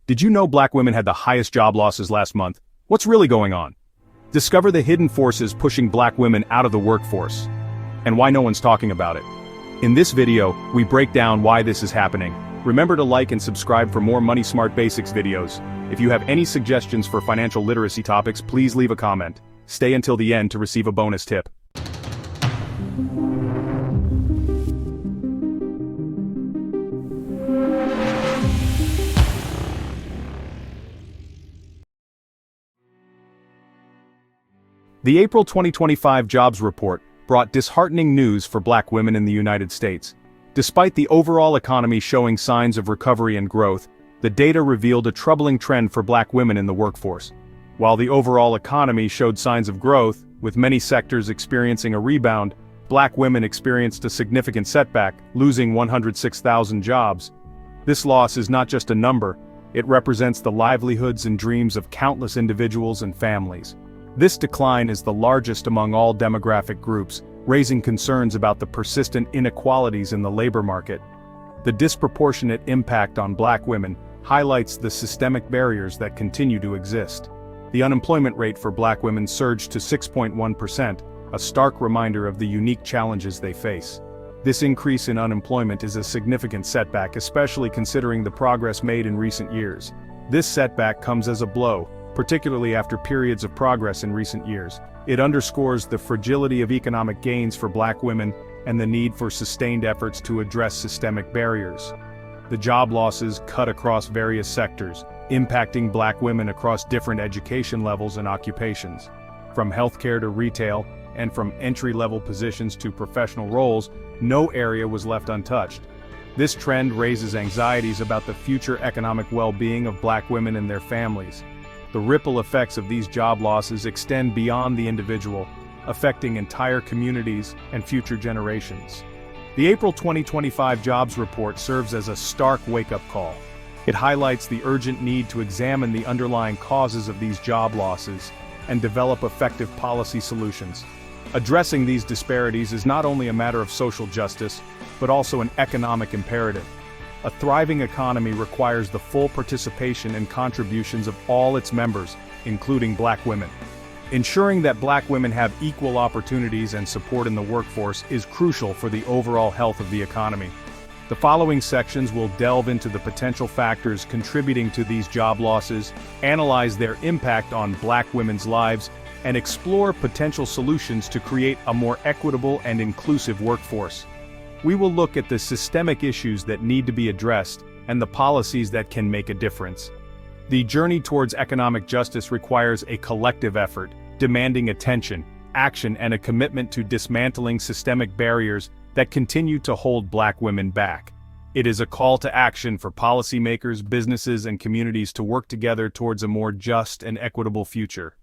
Did you know black women had the highest job losses last month? What's really going on? Discover the hidden forces pushing black women out of the workforce, and why no one's talking about it. In this video, we break down why this is happening. Remember to like and subscribe for more Money Smart Basics videos. If you have any suggestions for financial literacy topics, please leave a comment. Stay until the end to receive a bonus tip. The April 2025 jobs report brought disheartening news for black women in the United States. Despite the overall economy showing signs of recovery and growth, the data revealed a troubling trend for black women in the workforce. While the overall economy showed signs of growth, with many sectors experiencing a rebound, black women experienced a significant setback, losing 106,000 jobs. This loss is not just a number, it represents the livelihoods and dreams of countless individuals and families. This decline is the largest among all demographic groups, raising concerns about the persistent inequalities in the labor market. The disproportionate impact on black women highlights the systemic barriers that continue to exist. The unemployment rate for black women surged to 6.1%, a stark reminder of the unique challenges they face. This increase in unemployment is a significant setback, especially considering the progress made in recent years. This setback comes as a blow, particularly after periods of progress in recent years. It underscores the fragility of economic gains for black women and the need for sustained efforts to address systemic barriers. The job losses cut across various sectors, impacting black women across different education levels and occupations. From healthcare to retail, and from entry-level positions to professional roles, no area was left untouched. This trend raises anxieties about the future economic well-being of black women and their families. The ripple effects of these job losses extend beyond the individual, affecting entire communities and future generations. The April 2025 jobs report serves as a stark wake-up call. It highlights the urgent need to examine the underlying causes of these job losses and develop effective policy solutions. Addressing these disparities is not only a matter of social justice, but also an economic imperative. A thriving economy requires the full participation and contributions of all its members, including black women. Ensuring that black women have equal opportunities and support in the workforce is crucial for the overall health of the economy. The following sections will delve into the potential factors contributing to these job losses, analyze their impact on black women's lives, and explore potential solutions to create a more equitable and inclusive workforce. We will look at the systemic issues that need to be addressed and the policies that can make a difference. The journey towards economic justice requires a collective effort, demanding attention, action, and a commitment to dismantling systemic barriers that continue to hold black women back. It is a call to action for policymakers, businesses, and communities to work together towards a more just and equitable future.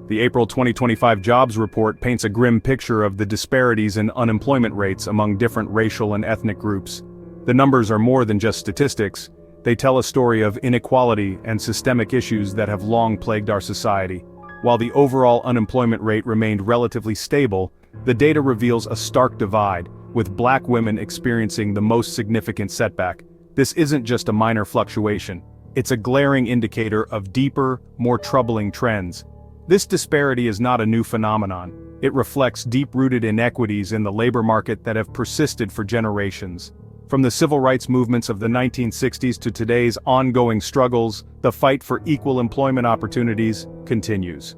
The April 2025 jobs report paints a grim picture of the disparities in unemployment rates among different racial and ethnic groups. The numbers are more than just statistics. They tell a story of inequality and systemic issues that have long plagued our society. While the overall unemployment rate remained relatively stable, the data reveals a stark divide, with black women experiencing the most significant setback. This isn't just a minor fluctuation. It's a glaring indicator of deeper, more troubling trends. This disparity is not a new phenomenon. It reflects deep-rooted inequities in the labor market that have persisted for generations. From the civil rights movements of the 1960s to today's ongoing struggles, the fight for equal employment opportunities continues.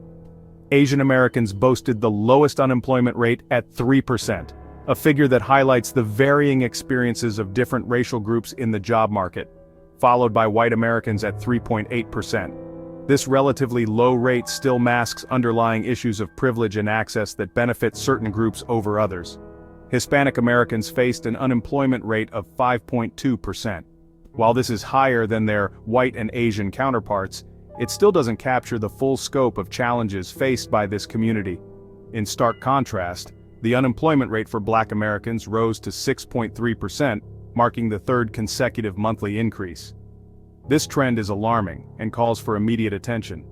Asian Americans boasted the lowest unemployment rate at 3%, a figure that highlights the varying experiences of different racial groups in the job market, followed by white Americans at 3.8%. This relatively low rate still masks underlying issues of privilege and access that benefit certain groups over others. Hispanic Americans faced an unemployment rate of 5.2%. While this is higher than their white and Asian counterparts, it still doesn't capture the full scope of challenges faced by this community. In stark contrast, the unemployment rate for black Americans rose to 6.3%, marking the third consecutive monthly increase. This trend is alarming and calls for immediate attention.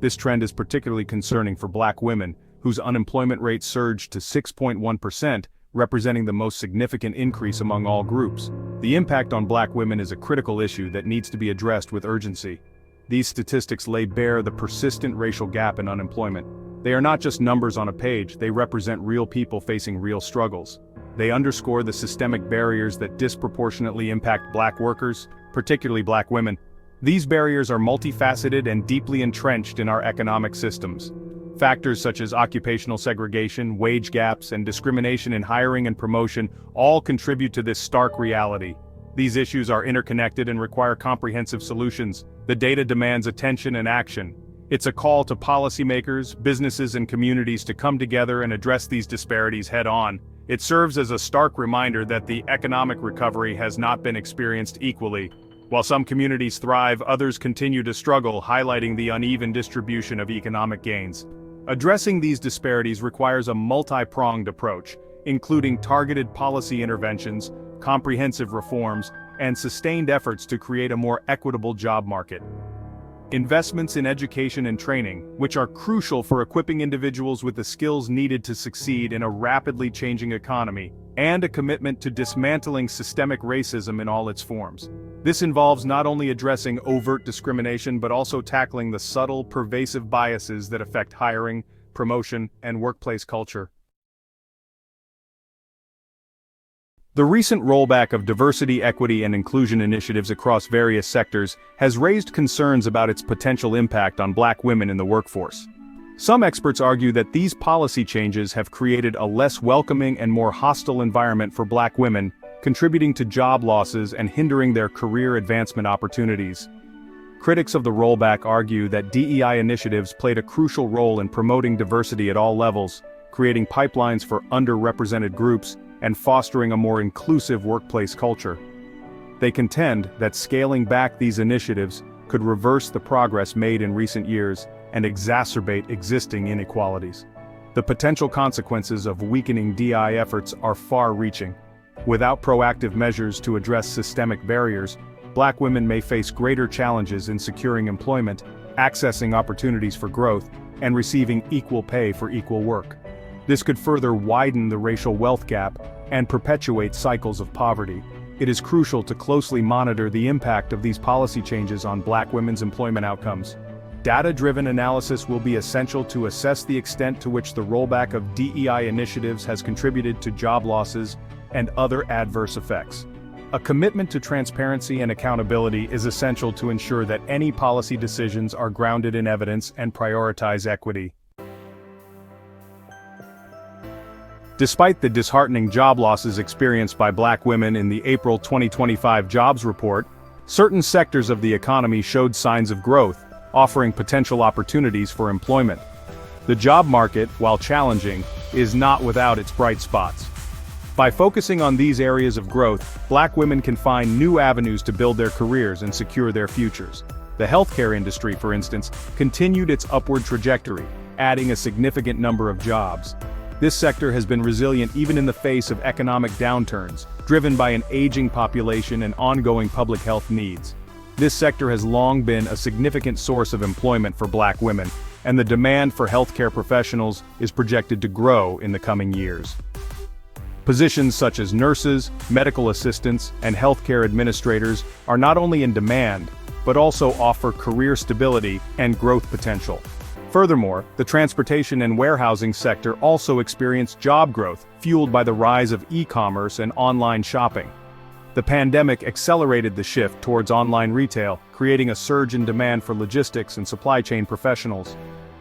This trend is particularly concerning for black women, whose unemployment rate surged to 6.1%, representing the most significant increase among all groups. The impact on Black women is a critical issue that needs to be addressed with urgency. These statistics lay bare the persistent racial gap in unemployment. They are not just numbers on a page, they represent real people facing real struggles. They underscore the systemic barriers that disproportionately impact Black workers, particularly Black women. These barriers are multifaceted and deeply entrenched in our economic systems. Factors such as occupational segregation, wage gaps, and discrimination in hiring and promotion all contribute to this stark reality. These issues are interconnected and require comprehensive solutions. The data demands attention and action. It's a call to policymakers, businesses, and communities to come together and address these disparities head-on. It serves as a stark reminder that the economic recovery has not been experienced equally. While some communities thrive, others continue to struggle, highlighting the uneven distribution of economic gains. Addressing these disparities requires a multi-pronged approach, including targeted policy interventions, comprehensive reforms, and sustained efforts to create a more equitable job market. Investments in education and training, which are crucial for equipping individuals with the skills needed to succeed in a rapidly changing economy, and a commitment to dismantling systemic racism in all its forms. This involves not only addressing overt discrimination but also tackling the subtle, pervasive biases that affect hiring, promotion, and workplace culture. The recent rollback of diversity, equity, and inclusion initiatives across various sectors has raised concerns about its potential impact on Black women in the workforce. Some experts argue that these policy changes have created a less welcoming and more hostile environment for Black women, contributing to job losses and hindering their career advancement opportunities. Critics of the rollback argue that DEI initiatives played a crucial role in promoting diversity at all levels, creating pipelines for underrepresented groups, and fostering a more inclusive workplace culture. They contend that scaling back these initiatives could reverse the progress made in recent years and exacerbate existing inequalities. The potential consequences of weakening DEI efforts are far-reaching. Without proactive measures to address systemic barriers, Black women may face greater challenges in securing employment, accessing opportunities for growth, and receiving equal pay for equal work. This could further widen the racial wealth gap and perpetuate cycles of poverty. It is crucial to closely monitor the impact of these policy changes on Black women's employment outcomes. Data-driven analysis will be essential to assess the extent to which the rollback of DEI initiatives has contributed to job losses and other adverse effects. A commitment to transparency and accountability is essential to ensure that any policy decisions are grounded in evidence and prioritize equity. Despite the disheartening job losses experienced by Black women in the April 2025 jobs report, certain sectors of the economy showed signs of growth, offering potential opportunities for employment. The job market, while challenging, is not without its bright spots. By focusing on these areas of growth, Black women can find new avenues to build their careers and secure their futures. The healthcare industry, for instance, continued its upward trajectory, adding a significant number of jobs. This sector has been resilient even in the face of economic downturns, driven by an aging population and ongoing public health needs. This sector has long been a significant source of employment for Black women, and the demand for healthcare professionals is projected to grow in the coming years. Positions such as nurses, medical assistants, and healthcare administrators are not only in demand, but also offer career stability and growth potential. Furthermore, the transportation and warehousing sector also experienced job growth, fueled by the rise of e-commerce and online shopping. The pandemic accelerated the shift towards online retail, creating a surge in demand for logistics and supply chain professionals.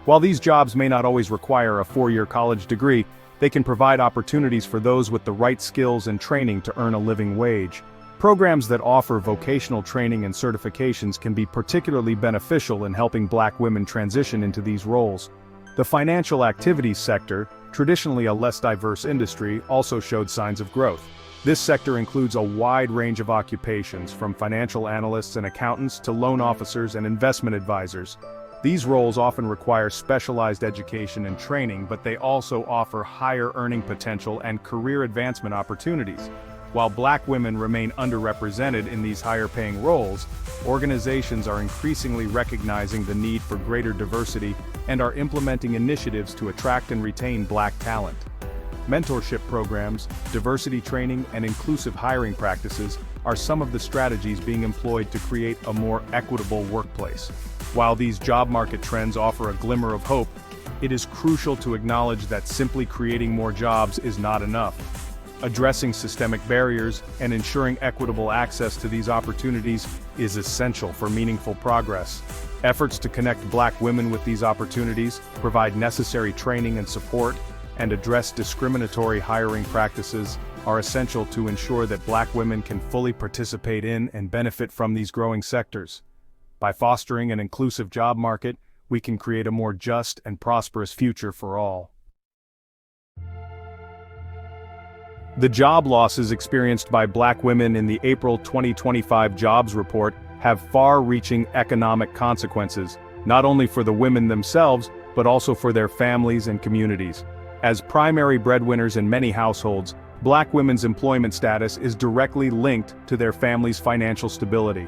While these jobs may not always require a four-year college degree, they can provide opportunities for those with the right skills and training to earn a living wage. Programs that offer vocational training and certifications can be particularly beneficial in helping Black women transition into these roles. The financial activities sector, traditionally a less diverse industry, also showed signs of growth. This sector includes a wide range of occupations, from financial analysts and accountants to loan officers and investment advisors. These roles often require specialized education and training, but they also offer higher earning potential and career advancement opportunities. While Black women remain underrepresented in these higher-paying roles, organizations are increasingly recognizing the need for greater diversity and are implementing initiatives to attract and retain Black talent. Mentorship programs, diversity training, and inclusive hiring practices are some of the strategies being employed to create a more equitable workplace. While these job market trends offer a glimmer of hope, it is crucial to acknowledge that simply creating more jobs is not enough. Addressing systemic barriers and ensuring equitable access to these opportunities is essential for meaningful progress. Efforts to connect Black women with these opportunities, provide necessary training and support, and address discriminatory hiring practices are essential to ensure that Black women can fully participate in and benefit from these growing sectors. By fostering an inclusive job market, we can create a more just and prosperous future for all. The job losses experienced by Black women in the April 2025 jobs report have far-reaching economic consequences, not only for the women themselves, but also for their families and communities. As primary breadwinners in many households, Black women's employment status is directly linked to their family's financial stability.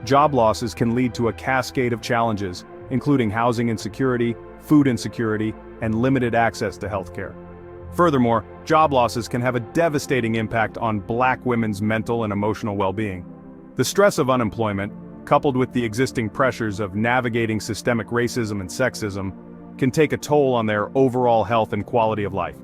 Job losses can lead to a cascade of challenges, including housing insecurity, food insecurity, and limited access to healthcare. Furthermore, job losses can have a devastating impact on Black women's mental and emotional well-being. The stress of unemployment, coupled with the existing pressures of navigating systemic racism and sexism, can take a toll on their overall health and quality of life.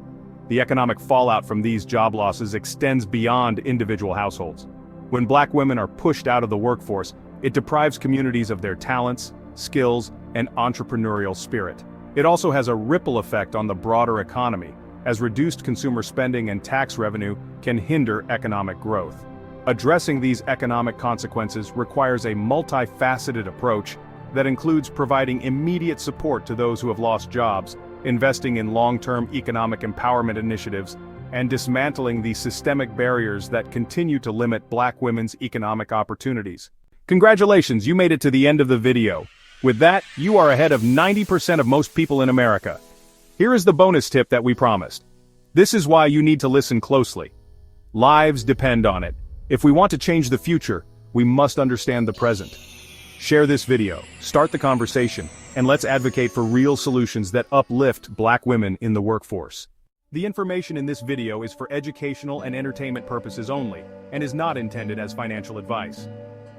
The economic fallout from these job losses extends beyond individual households. When Black women are pushed out of the workforce, it deprives communities of their talents, skills, and entrepreneurial spirit. It also has a ripple effect on the broader economy, as reduced consumer spending and tax revenue can hinder economic growth. Addressing these economic consequences requires a multifaceted approach that includes providing immediate support to those who have lost jobs, investing in long-term economic empowerment initiatives, and dismantling the systemic barriers that continue to limit Black women's economic opportunities. Congratulations, you made it to the end of the video. With that, you are ahead of 90% of most people in America. Here is the bonus tip that we promised. This is why you need to listen closely. Lives depend on it. If we want to change the future, we must understand the present. Share this video, start the conversation, and let's advocate for real solutions that uplift Black women in the workforce. The information in this video is for educational and entertainment purposes only, and is not intended as financial advice.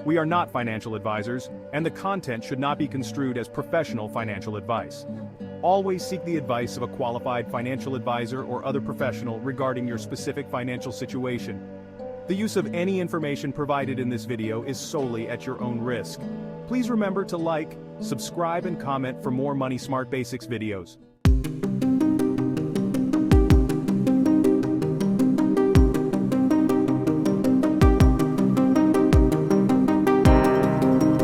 We are not financial advisors, and the content should not be construed as professional financial advice. Always seek the advice of a qualified financial advisor or other professional regarding your specific financial situation. The use of any information provided in this video is solely at your own risk. Please remember to like, subscribe, and comment for more Money Smart Basics videos.